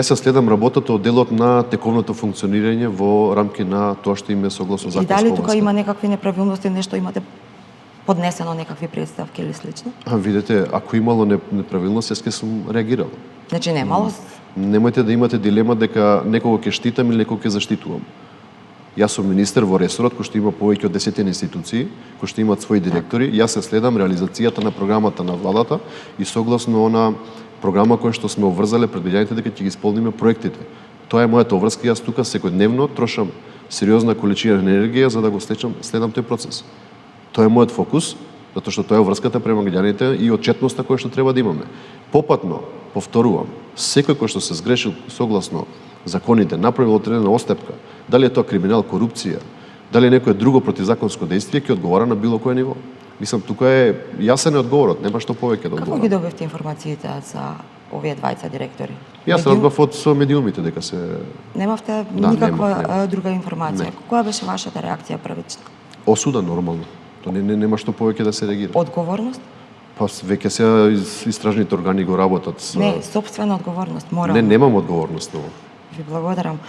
Се следам работата од делот на тековното функционирање во рамки на тоа што им е согласно законско. И дали тука има некакви неправилности, нешто имате поднесено, некакви представки или слично? Видете, ако имало неправилности, јас ќе сум реагирал. Значи немало? Немојте да имате дилема дека некого ќе штитам или некого ќе заштитувам. Јас сум министер во ресорот кој што има повеќе од 10 институции, кои што имаат своји директори. Јас се следам реализацијата на програмата на владата и согласно она програма која што сме обврзале предвидените дека ќе ги исполниме проектите. Тоа е мојата обврска, јас тука секојдневно трошам сериозна количина енергија за да го следам тој процес. Тоа е мојот фокус, затоа што тоа е обврската према граѓаните и отчетноста која што треба да имаме. Попатно, повторувам, секој кој што се сгрешил согласно законите, направил одредена остапка, дали е тоа криминал, корупција, дали е некое друго противзаконско действие, ќе одговара на било кое ниво. Мислам, тука е јасен е одговорот, нема што повеќе да одговорам. Како ги добивте информациите за овие двајца директори? Јас разбрав од со медиумите дека се... Немавте Да, никаква друга информација? Не. Која беше вашата реакција првично? Осуда нормално. Тоа нема што повеќе да се реагира. Одговорност? Па веќе се истражните органи го работат. Не, сопствена одговорност, морална. Не, немам одговорност на ово. Ви благодарам.